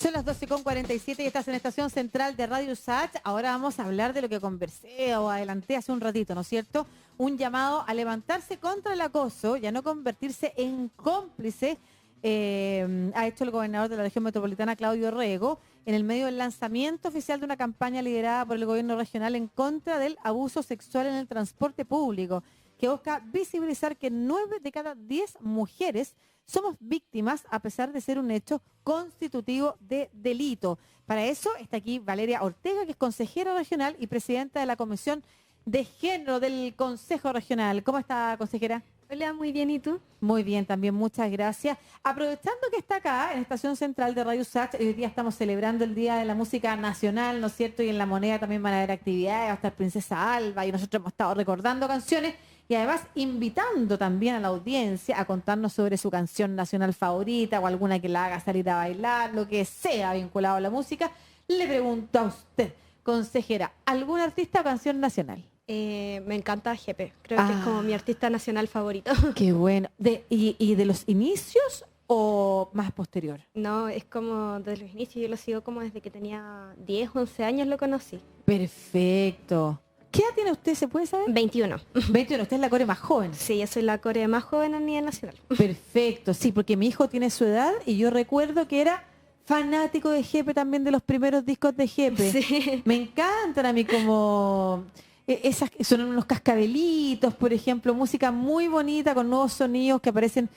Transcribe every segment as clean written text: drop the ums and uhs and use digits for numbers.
Son las 12:47 y estás en la estación central de Radio Sach. Ahora vamos a hablar de lo que conversé o adelanté hace un ratito, ¿no es cierto? Un llamado a levantarse contra el acoso y a no convertirse en cómplice, ha hecho el gobernador de la región metropolitana, Claudio Rego, en el medio del lanzamiento oficial de una campaña liderada por el gobierno regional en contra del abuso sexual en el transporte público, que busca visibilizar que 9 de cada 10 mujeres somos víctimas a pesar de ser un hecho constitutivo de delito. Para eso está aquí Valeria Ortega, que es consejera regional y presidenta de la Comisión de Género del Consejo Regional. ¿Cómo está, consejera? Hola, muy bien, ¿y tú? Muy bien, también muchas gracias. Aprovechando que está acá en la estación central de Radio Sach, hoy día estamos celebrando el Día de la Música Nacional, ¿no es cierto? Y en La Moneda también van a haber actividades, va a estar Princesa Alba y nosotros hemos estado recordando canciones y además invitando también a la audiencia a contarnos sobre su canción nacional favorita o alguna que la haga salir a bailar, lo que sea vinculado a la música. Le pregunto a usted, consejera, ¿algún artista o canción nacional? Me encanta Jepe, creo que es como mi artista nacional favorito. Qué bueno. ¿Y de los inicios o más posterior? No, es como desde los inicios, yo lo sigo como desde que tenía 10, 11 años lo conocí. Perfecto. ¿Qué edad tiene usted, se puede saber? 21. 21, usted es la core más joven. Sí, yo soy la core más joven a nivel nacional. Perfecto, sí, porque mi hijo tiene su edad y yo recuerdo que era fanático de Jepe también, de los primeros discos de Jepe. Sí. Me encantan a mí como esas son unos cascabelitos, por ejemplo, música muy bonita con nuevos sonidos que aparecen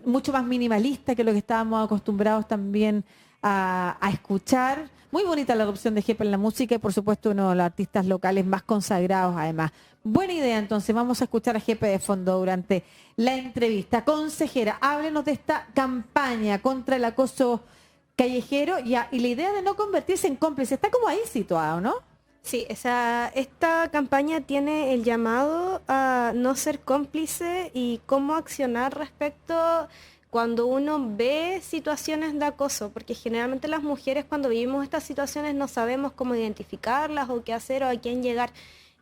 mucho más minimalistas que lo que estábamos acostumbrados también a escuchar. Muy bonita la adopción de Jepe en la música y por supuesto uno de los artistas locales más consagrados además. Buena idea, entonces vamos a escuchar a Jepe de fondo durante la entrevista. Consejera, háblenos de esta campaña contra el acoso callejero y la idea de no convertirse en cómplice. Está como ahí situado, ¿no? Sí, esta campaña tiene el llamado a no ser cómplice y cómo accionar respecto cuando uno ve situaciones de acoso, porque generalmente las mujeres cuando vivimos estas situaciones no sabemos cómo identificarlas o qué hacer o a quién llegar.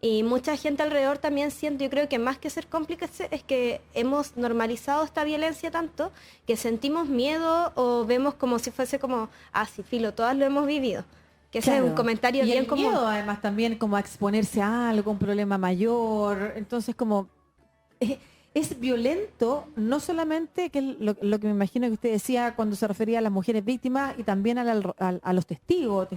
Y mucha gente alrededor también siente, yo creo que más que ser cómplice es que hemos normalizado esta violencia tanto que sentimos miedo o vemos como si fuese como, sí, filo, todas lo hemos vivido. Que ese Claro. es un comentario y bien el común. miedo, además también como a exponerse a algo, un problema mayor. Entonces como es violento, no solamente que lo que me imagino que usted decía cuando se refería a las mujeres víctimas y también a los testigos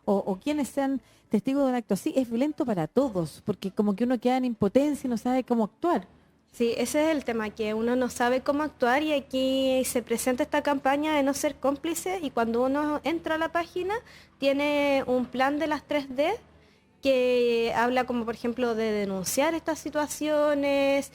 o quienes sean testigos de un acto así, es violento para todos, porque como que uno queda en impotencia y no sabe cómo actuar. Sí, ese es el tema, que uno no sabe cómo actuar y aquí se presenta esta campaña de no ser cómplice y cuando uno entra a la página tiene un plan de las 3D que habla como por ejemplo de denunciar estas situaciones,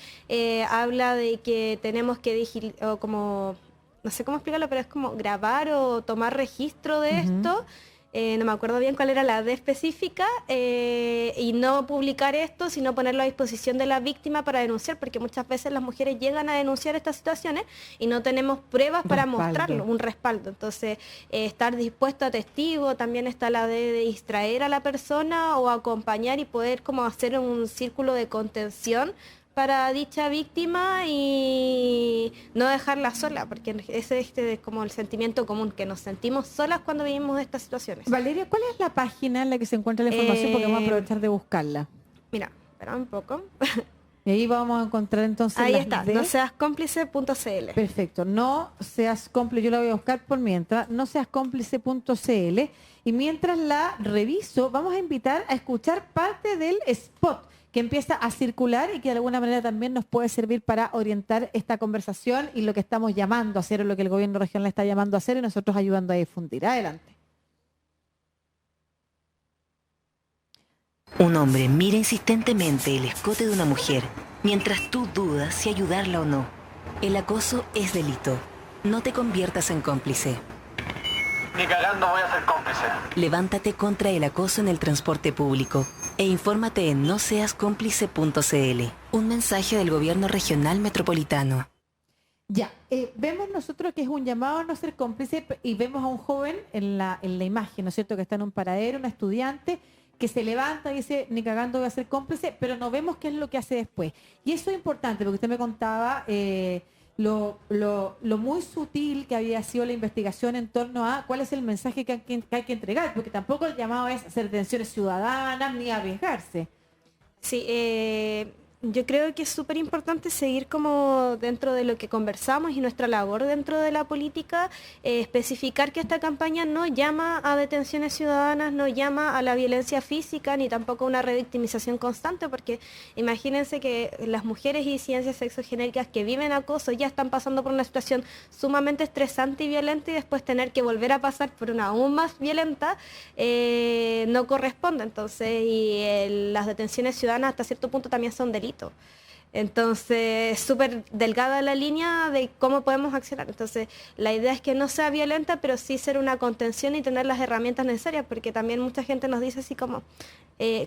habla de que tenemos que o como, no sé cómo explicarlo, pero es como grabar o tomar registro de esto. No me acuerdo bien cuál era la D específica, y no publicar esto, sino ponerlo a disposición de la víctima para denunciar, porque muchas veces las mujeres llegan a denunciar estas situaciones y no tenemos pruebas para mostrarlo, un respaldo. Entonces, estar dispuesto a testigo, también está la D de distraer a la persona o acompañar y poder como hacer un círculo de contención para dicha víctima y no dejarla sola, porque ese es como el sentimiento común, que nos sentimos solas cuando vivimos estas situaciones. Valeria, ¿cuál es la página en la que se encuentra la información? Porque vamos a aprovechar de buscarla. Mira, espera un poco. Y ahí vamos a encontrar entonces Ahí las está, D. noseascómplice.cl. Perfecto, no seas cómplice, yo la voy a buscar por mientras, no seas cómplice.cl y mientras la reviso vamos a invitar a escuchar parte del spot que empieza a circular y que de alguna manera también nos puede servir para orientar esta conversación y lo que estamos llamando a hacer o lo que el gobierno regional está llamando a hacer y nosotros ayudando a difundir. Adelante. Un hombre mira insistentemente el escote de una mujer mientras tú dudas si ayudarla o no. El acoso es delito. No te conviertas en cómplice. Ni cagando voy a ser cómplice. Levántate contra el acoso en el transporte público e infórmate en noseascómplice.cl. Un mensaje del Gobierno Regional Metropolitano. Ya, vemos nosotros que es un llamado a no ser cómplice y vemos a un joven en la imagen, ¿no es cierto?, que está en un paradero, una estudiante que se levanta y dice, ni cagando voy a ser cómplice, pero no vemos qué es lo que hace después. Y eso es importante, porque usted me contaba, lo muy sutil que había sido la investigación en torno a cuál es el mensaje que hay que entregar, porque tampoco el llamado es hacer detenciones ciudadanas ni arriesgarse. Sí, yo creo que es súper importante seguir como dentro de lo que conversamos y nuestra labor dentro de la política, especificar que esta campaña no llama a detenciones ciudadanas, no llama a la violencia física, ni tampoco a una revictimización constante, porque imagínense que las mujeres y disidencias sexogenéricas que viven acoso ya están pasando por una situación sumamente estresante y violenta, y después tener que volver a pasar por una aún más violenta no corresponde. Entonces, las detenciones ciudadanas hasta cierto punto también son delitos. Entonces, es súper delgada la línea de cómo podemos accionar. Entonces, la idea es que no sea violenta, pero sí ser una contención y tener las herramientas necesarias, porque también mucha gente nos dice así como,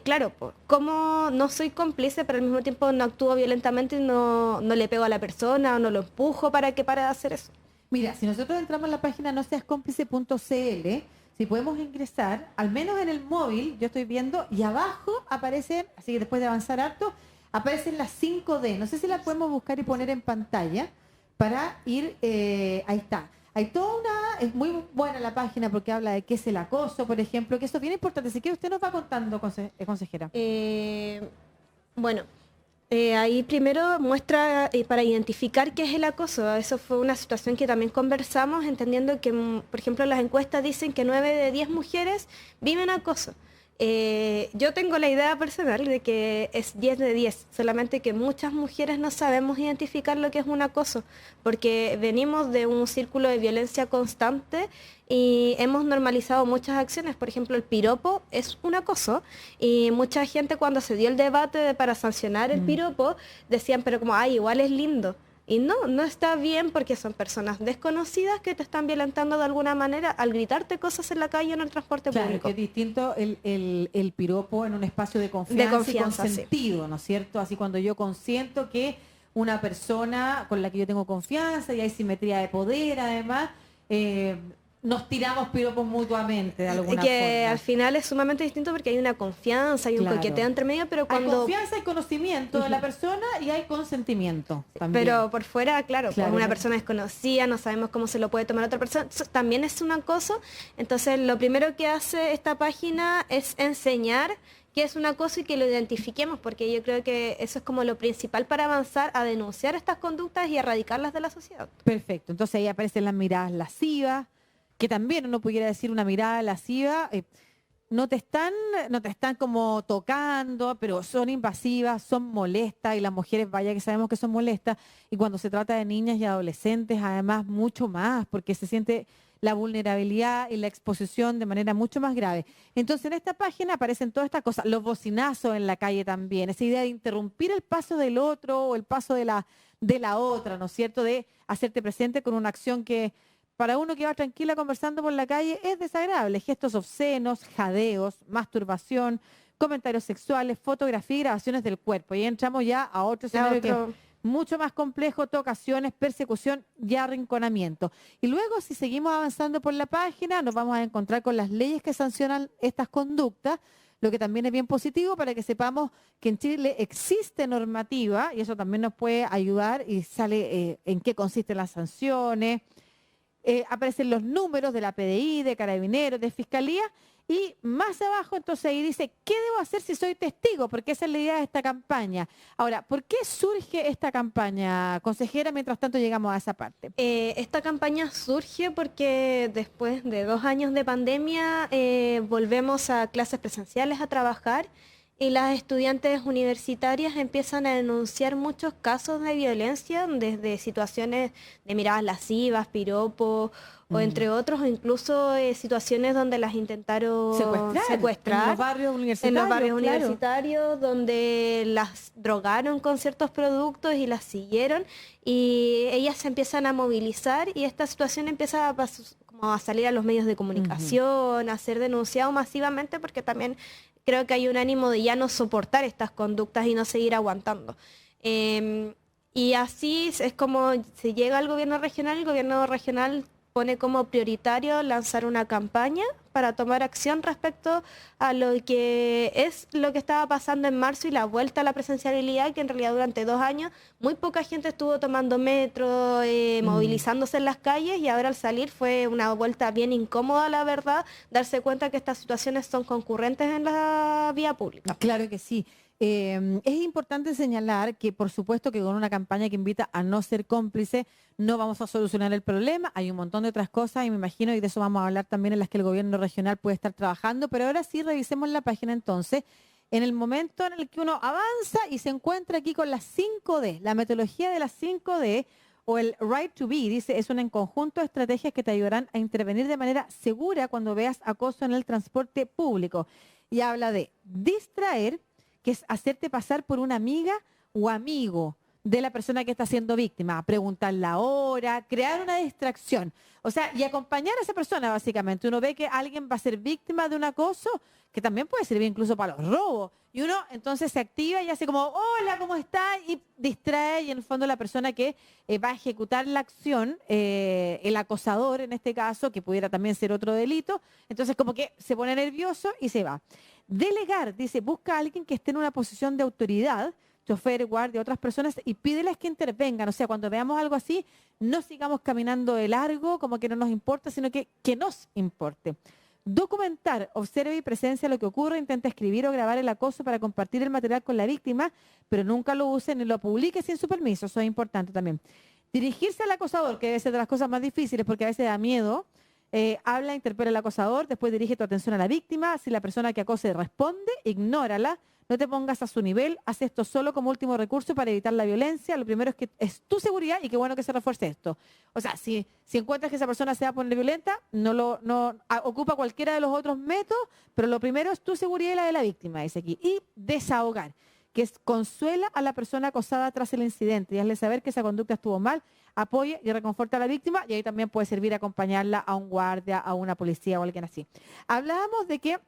claro, como no soy cómplice, pero al mismo tiempo no actúo violentamente y no le pego a la persona o no lo empujo para que pare de hacer eso. Mira, si nosotros entramos en la página noseascómplice.cl, si podemos ingresar, al menos en el móvil, yo estoy viendo, y abajo aparecen, así que después de avanzar harto, aparecen las 5D. No sé si las podemos buscar y poner en pantalla para ir, ahí está. Hay toda es muy buena la página porque habla de qué es el acoso, por ejemplo, que eso es bien importante. Así que usted nos va contando, consejera. Bueno, ahí primero muestra para identificar qué es el acoso. Eso fue una situación que también conversamos, entendiendo que, por ejemplo, las encuestas dicen que 9 de 10 mujeres viven acoso. Yo tengo la idea personal de que es 10 de 10, solamente que muchas mujeres no sabemos identificar lo que es un acoso, porque venimos de un círculo de violencia constante y hemos normalizado muchas acciones. Por ejemplo, el piropo es un acoso, y mucha gente, cuando se dio el debate para sancionar el piropo, decían, pero como, ay, igual es lindo. Y no está bien, porque son personas desconocidas que te están violentando de alguna manera al gritarte cosas en la calle o en el transporte Claro, público. que es distinto el piropo en un espacio de confianza y consentido, sí, ¿no es cierto? Así cuando yo consiento que una persona con la que yo tengo confianza y hay simetría de poder, además, nos tiramos piropos mutuamente de alguna forma. Al final es sumamente distinto porque hay una confianza, hay un coqueteo entre medio, pero cuando... Hay confianza y conocimiento de la persona y hay consentimiento también. Pero por fuera, claro, pues una persona desconocida, no sabemos cómo se lo puede tomar otra persona, también es un acoso. Entonces, lo primero que hace esta página es enseñar qué es un acoso y que lo identifiquemos, porque yo creo que eso es como lo principal para avanzar a denunciar estas conductas y erradicarlas de la sociedad. Perfecto, entonces ahí aparecen las miradas lascivas, que también uno pudiera decir una mirada lasciva, no te están como tocando, pero son invasivas, son molestas, y las mujeres, vaya que sabemos que son molestas, y cuando se trata de niñas y adolescentes, además mucho más, porque se siente la vulnerabilidad y la exposición de manera mucho más grave. Entonces, en esta página aparecen todas estas cosas, los bocinazos en la calle también, esa idea de interrumpir el paso del otro o el paso de la otra, ¿no es cierto?, de hacerte presente con una acción que para uno que va tranquila conversando por la calle es desagradable. Gestos obscenos, jadeos, masturbación, comentarios sexuales, fotografía y grabaciones del cuerpo. Y entramos ya a otro escenario que es mucho más complejo, tocaciones, persecución y arrinconamiento. Y luego, si seguimos avanzando por la página, nos vamos a encontrar con las leyes que sancionan estas conductas, lo que también es bien positivo para que sepamos que en Chile existe normativa, y eso también nos puede ayudar, y sale en qué consisten las sanciones. Aparecen los números de la PDI, de Carabineros, de Fiscalía, y más abajo entonces ahí dice, ¿qué debo hacer si soy testigo? Porque esa es la idea de esta campaña. Ahora, ¿por qué surge esta campaña, consejera, mientras tanto llegamos a esa parte? Esta campaña surge porque después de 2 años de pandemia volvemos a clases presenciales a trabajar, y las estudiantes universitarias empiezan a denunciar muchos casos de violencia, desde situaciones de miradas lascivas, piropos, o entre otros, o incluso situaciones donde las intentaron secuestrar en los barrios universitarios, universitarios, donde las drogaron con ciertos productos y las siguieron, y ellas se empiezan a movilizar, y esta situación empieza a salir a los medios de comunicación, a ser denunciado masivamente, porque también creo que hay un ánimo de ya no soportar estas conductas y no seguir aguantando. Y así es como se llega al gobierno regional, el gobierno regional pone como prioritario lanzar una campaña para tomar acción respecto a lo que es lo que estaba pasando en marzo y la vuelta a la presencialidad, que en realidad durante 2 años muy poca gente estuvo tomando metro, movilizándose en las calles, y ahora al salir fue una vuelta bien incómoda, la verdad, darse cuenta que estas situaciones son concurrentes en la vía pública. Claro que sí. Es importante señalar que, por supuesto, que con una campaña que invita a no ser cómplice, no vamos a solucionar el problema. Hay un montón de otras cosas y me imagino, y de eso vamos a hablar también, en las que el gobierno regional puede estar trabajando. Pero ahora sí, revisemos la página entonces. En el momento en el que uno avanza y se encuentra aquí con las 5D, la metodología de las 5D o el Right to Be, dice, es un conjunto de estrategias que te ayudarán a intervenir de manera segura cuando veas acoso en el transporte público. Y habla de distraer, que es hacerte pasar por una amiga o amigo de la persona que está siendo víctima, preguntar la hora, crear una distracción. O sea, y acompañar a esa persona, básicamente. Uno ve que alguien va a ser víctima de un acoso, que también puede servir incluso para los robos. Y uno entonces se activa y hace como, hola, ¿cómo está? Y distrae, y en el fondo la persona que va a ejecutar la acción, el acosador en este caso, que pudiera también ser otro delito, entonces como que se pone nervioso y se va. Delegar, dice, busca a alguien que esté en una posición de autoridad, chofer, guardia, otras personas, y pídeles que intervengan. O sea, cuando veamos algo así, no sigamos caminando de largo, como que no nos importa, sino que nos importe. Documentar, observe y presencia lo que ocurre, intenta escribir o grabar el acoso para compartir el material con la víctima, pero nunca lo use ni lo publique sin su permiso. Eso es importante también. Dirigirse al acosador, que debe ser de las cosas más difíciles porque a veces da miedo. Habla, interpela al acosador, después dirige tu atención a la víctima. Si la persona que acose responde, ignórala. No te pongas a su nivel, haz esto solo como último recurso para evitar la violencia. Lo primero es que es tu seguridad y qué bueno que se refuerce esto. O sea, si encuentras que esa persona se va a poner violenta, ocupa cualquiera de los otros métodos, pero lo primero es tu seguridad y la de la víctima, dice aquí. Y desahogar, que es consuela a la persona acosada tras el incidente y hazle saber que esa conducta estuvo mal, apoye y reconforta a la víctima, y ahí también puede servir acompañarla a un guardia, a una policía o alguien así. Hablábamos de que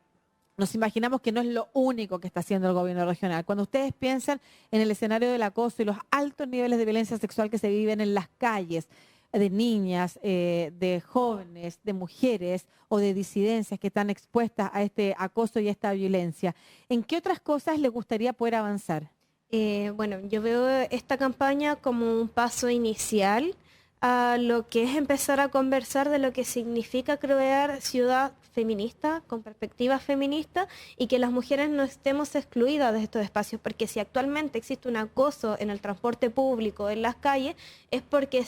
nos imaginamos que no es lo único que está haciendo el gobierno regional. Cuando ustedes piensan en el escenario del acoso y los altos niveles de violencia sexual que se viven en las calles, de niñas, de jóvenes, de mujeres o de disidencias que están expuestas a este acoso y a esta violencia, ¿en qué otras cosas les gustaría poder avanzar? Bueno, yo veo esta campaña como un paso inicial a lo que es empezar a conversar de lo que significa crear ciudad feminista, con perspectiva feminista, y que las mujeres no estemos excluidas de estos espacios, porque si actualmente existe un acoso en el transporte público, en las calles, es porque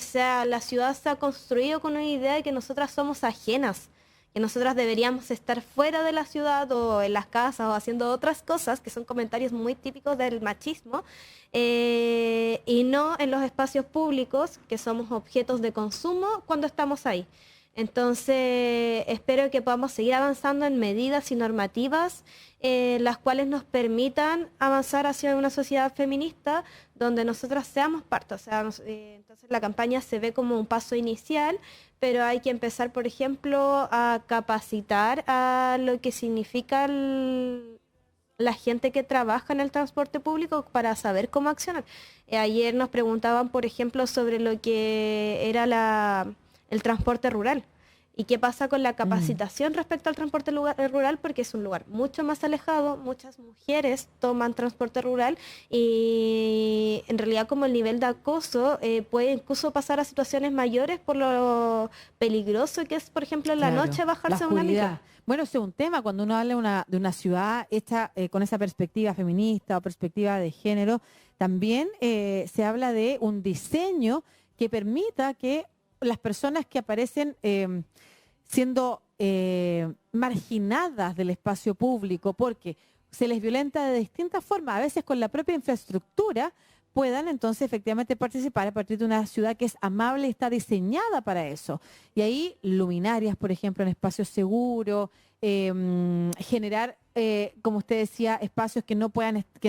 la ciudad se ha construido con una idea de que nosotras somos ajenas, que nosotras deberíamos estar fuera de la ciudad o en las casas o haciendo otras cosas, que son comentarios muy típicos del machismo, y no en los espacios públicos, que somos objetos de consumo cuando estamos ahí. Entonces, espero que podamos seguir avanzando en medidas y normativas las cuales nos permitan avanzar hacia una sociedad feminista donde nosotras seamos parte. O sea, entonces la campaña se ve como un paso inicial, pero hay que empezar, por ejemplo, a capacitar a lo que significa la gente que trabaja en el transporte público para saber cómo accionar. Ayer nos preguntaban, por ejemplo, sobre lo que era el transporte rural. ¿Y qué pasa con la capacitación respecto al transporte rural? Porque es un lugar mucho más alejado, muchas mujeres toman transporte rural y en realidad como el nivel de acoso puede incluso pasar a situaciones mayores por lo peligroso que es, por ejemplo, en la noche bajarse a una micro. Bueno, ese es un tema cuando uno habla de una ciudad hecha con esa perspectiva feminista o perspectiva de género. También se habla de un diseño que permita que las personas que aparecen siendo marginadas del espacio público porque se les violenta de distintas formas, a veces con la propia infraestructura, puedan entonces efectivamente participar a partir de una ciudad que es amable y está diseñada para eso. Y ahí luminarias, por ejemplo, en espacios seguros, generar, como usted decía, espacios que no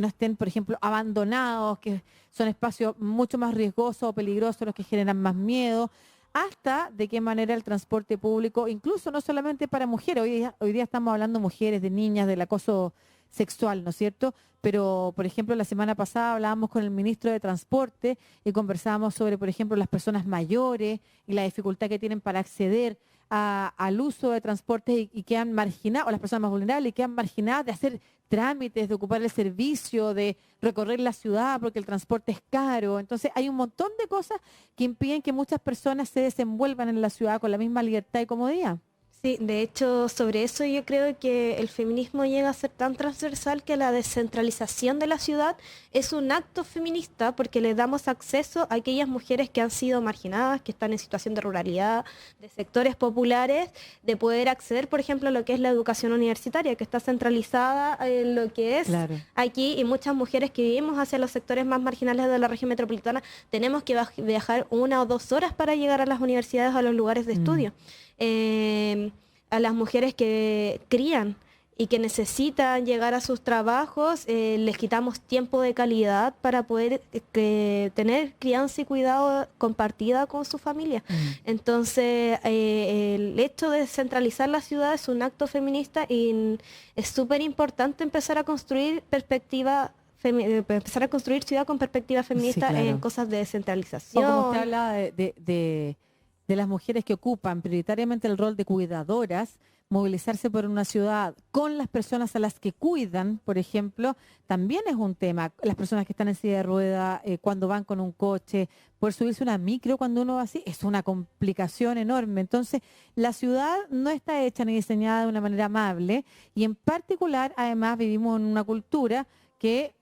estén, por ejemplo, abandonados, que son espacios mucho más riesgosos o peligrosos, los que generan más miedo. hasta de qué manera el transporte público, incluso no solamente para mujeres, hoy día estamos hablando de mujeres, de niñas, del acoso sexual, ¿no es cierto? Pero, por ejemplo, la semana pasada hablábamos con el ministro de Transporte y conversábamos sobre, por ejemplo, las personas mayores y la dificultad que tienen para acceder al uso de transportes y quedan marginadas, o las personas más vulnerables, y quedan marginadas de hacer trámites, de ocupar el servicio, de recorrer la ciudad porque el transporte es caro. Entonces hay un montón de cosas que impiden que muchas personas se desenvuelvan en la ciudad con la misma libertad y comodidad. Sí, de hecho, sobre eso yo creo que el feminismo llega a ser tan transversal que la descentralización de la ciudad es un acto feminista porque le damos acceso a aquellas mujeres que han sido marginadas, que están en situación de ruralidad, de sectores populares, de poder acceder, por ejemplo, a lo que es la educación universitaria, que está centralizada en lo que es aquí, y muchas mujeres que vivimos hacia los sectores más marginales de la región metropolitana tenemos que viajar 1 o 2 horas para llegar a las universidades o a los lugares de estudio. A las mujeres que crían y que necesitan llegar a sus trabajos, les quitamos tiempo de calidad para poder tener crianza y cuidado compartida con su familia. Entonces, el hecho de descentralizar la ciudad es un acto feminista y es súper importante empezar a construir empezar a construir ciudad con perspectiva feminista, sí, claro, en cosas de descentralización. O como usted hablaba de las mujeres que ocupan prioritariamente el rol de cuidadoras, movilizarse por una ciudad con las personas a las que cuidan, por ejemplo, también es un tema. Las personas que están en silla de rueda, cuando van con un coche, poder subirse una micro cuando uno va así, es una complicación enorme. Entonces, la ciudad no está hecha ni diseñada de una manera amable, y en particular, además, vivimos en una cultura que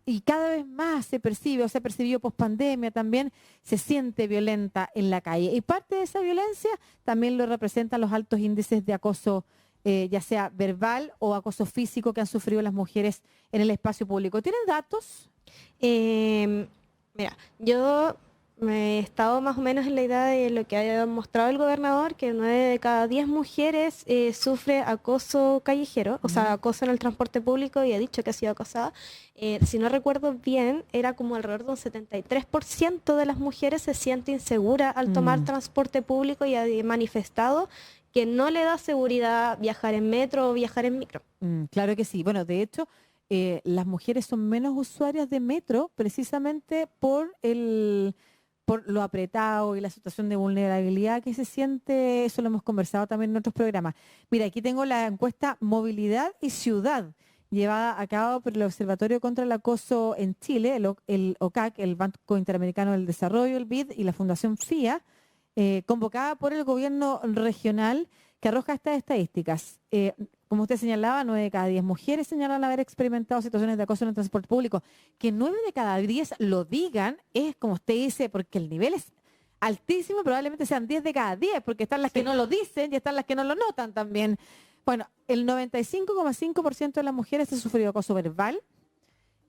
y cada vez más se percibe, o se ha percibido post-pandemia también, se siente violenta en la calle. Y parte de esa violencia también lo representan los altos índices de acoso, ya sea verbal o acoso físico, que han sufrido las mujeres en el espacio público. ¿Tienen datos? Mira, yo me he estado más o menos en la idea de lo que ha mostrado el gobernador, que 9 de cada 10 mujeres sufre acoso callejero, o sea, acoso en el transporte público, y ha dicho que ha sido acosada. Si no recuerdo bien, era como alrededor de un 73% de las mujeres se siente insegura al tomar transporte público, y ha manifestado que no le da seguridad viajar en metro o viajar en micro. Claro que sí. Bueno, de hecho, las mujeres son menos usuarias de metro precisamente por lo apretado y la situación de vulnerabilidad que se siente. Eso lo hemos conversado también en otros programas. Mira, aquí tengo la encuesta Movilidad y Ciudad, llevada a cabo por el Observatorio contra el Acoso en Chile, el OCAC, el Banco Interamericano del Desarrollo, el BID, y la Fundación FIA, convocada por el gobierno regional, que arroja estas estadísticas. Como usted señalaba, 9 de cada 10 mujeres señalan haber experimentado situaciones de acoso en el transporte público. Que 9 de cada 10 lo digan es, como usted dice, porque el nivel es altísimo, probablemente sean 10 de cada 10, porque están las que no lo dicen y están las que no lo notan también. Bueno, el 95,5% de las mujeres ha sufrido acoso verbal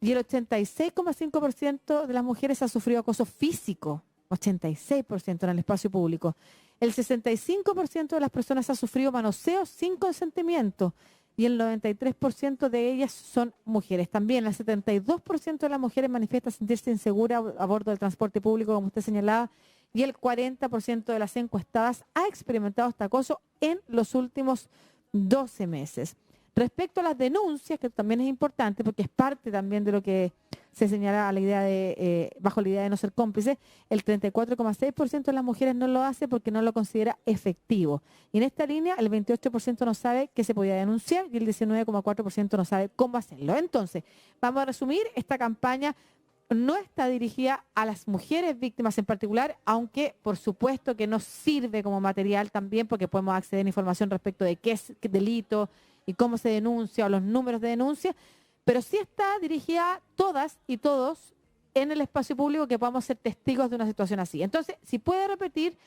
y el 86,5% de las mujeres ha sufrido acoso físico, 86% en el espacio público. El 65% de las personas ha sufrido manoseo sin consentimiento y el 93% de ellas son mujeres. También el 72% de las mujeres manifiesta sentirse insegura a bordo del transporte público, como usted señalaba, y el 40% de las encuestadas ha experimentado este acoso en los últimos 12 meses. Respecto a las denuncias, que también es importante porque es parte también de lo que se señala a la idea bajo la idea de no ser cómplice, el 34,6% de las mujeres no lo hace porque no lo considera efectivo. Y en esta línea el 28% no sabe que se podía denunciar y el 19,4% no sabe cómo hacerlo. Entonces, vamos a resumir, esta campaña no está dirigida a las mujeres víctimas en particular, aunque por supuesto que nos sirve como material también porque podemos acceder a información respecto de qué es delito y cómo se denuncia o los números de denuncia, pero sí está dirigida a todas y todos en el espacio público que podamos ser testigos de una situación así. Entonces, si puede repetir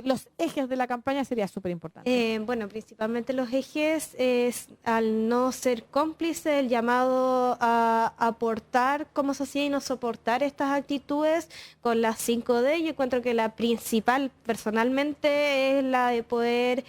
los ejes de la campaña, sería súper importante. Bueno, principalmente los ejes es al no ser cómplice, el llamado a aportar como sociedad y no soportar estas actitudes con las 5D. Yo encuentro que la principal personalmente es la de poder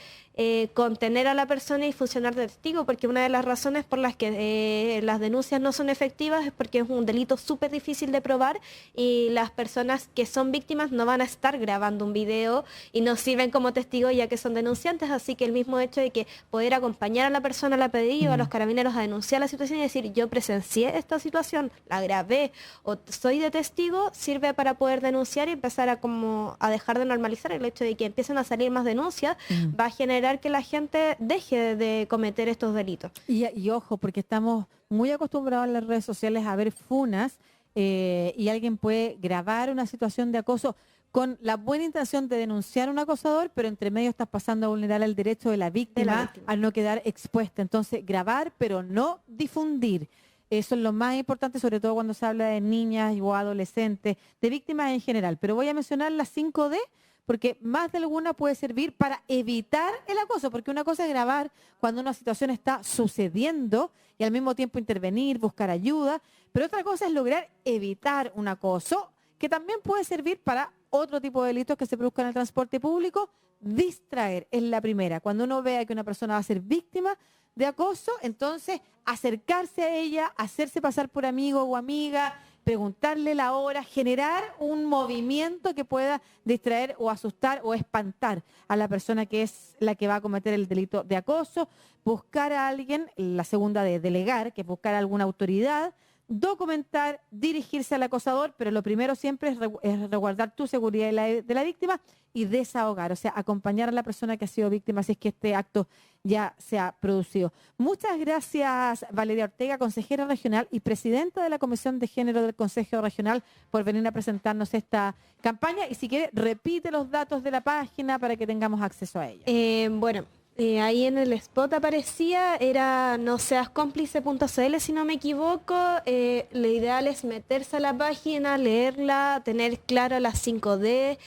contener a la persona y funcionar de testigo, porque una de las razones por las que las denuncias no son efectivas es porque es un delito súper difícil de probar y las personas que son víctimas no van a estar grabando un video y no sirven como testigos ya que son denunciantes, así que el mismo hecho de que poder acompañar a la persona a la pedido, a los carabineros a denunciar la situación y decir yo presencié esta situación, la grabé o soy de testigo, sirve para poder denunciar y empezar a dejar de normalizar el hecho de que empiecen a salir más denuncias, va a generar que la gente deje de cometer estos delitos. Y ojo, porque estamos muy acostumbrados en las redes sociales a ver funas y alguien puede grabar una situación de acoso con la buena intención de denunciar a un acosador, pero entre medio estás pasando a vulnerar el derecho de la víctima al no quedar expuesta. Entonces, grabar, pero no difundir. Eso es lo más importante, sobre todo cuando se habla de niñas o adolescentes, de víctimas en general. Pero voy a mencionar las 5D, porque más de alguna puede servir para evitar el acoso, porque una cosa es grabar cuando una situación está sucediendo y al mismo tiempo intervenir, buscar ayuda, pero otra cosa es lograr evitar un acoso, que también puede servir para otro tipo de delitos que se produzcan en el transporte público. Distraer es la primera. Cuando uno vea que una persona va a ser víctima de acoso, entonces acercarse a ella, hacerse pasar por amigo o amiga, preguntarle la hora, generar un movimiento que pueda distraer o asustar o espantar a la persona que es la que va a cometer el delito de acoso, buscar a alguien, la segunda de delegar, que es buscar a alguna autoridad, documentar, dirigirse al acosador, pero lo primero siempre es resguardar tu seguridad de la víctima y desahogar, o sea, acompañar a la persona que ha sido víctima si es que este acto ya se ha producido. Muchas gracias, Valeria Ortega, consejera regional y presidenta de la Comisión de Género del Consejo Regional, por venir a presentarnos esta campaña. Y si quiere, repite los datos de la página para que tengamos acceso a ella. Ahí en el spot aparecía, era noseascómplice.cl si no me equivoco. Lo ideal es meterse a la página, leerla, tener claro las 5D,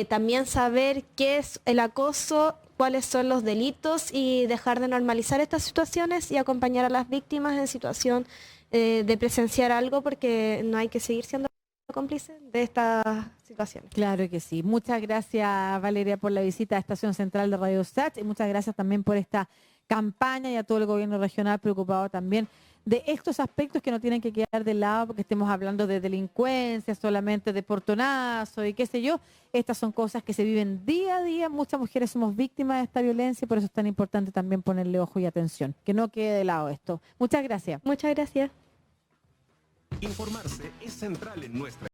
también saber qué es el acoso, cuáles son los delitos y dejar de normalizar estas situaciones y acompañar a las víctimas en situación de presenciar algo, porque no hay que seguir siendo cómplices de estas situaciones. Claro que sí. Muchas gracias, Valeria, por la visita a Estación Central de Radio Sach, y muchas gracias también por esta campaña y a todo el gobierno regional preocupado también de estos aspectos que no tienen que quedar de lado porque estemos hablando de delincuencia, solamente de portonazo y qué sé yo. Estas son cosas que se viven día a día. Muchas mujeres somos víctimas de esta violencia y por eso es tan importante también ponerle ojo y atención. Que no quede de lado esto. Muchas gracias. Muchas gracias. Informarse es central en nuestra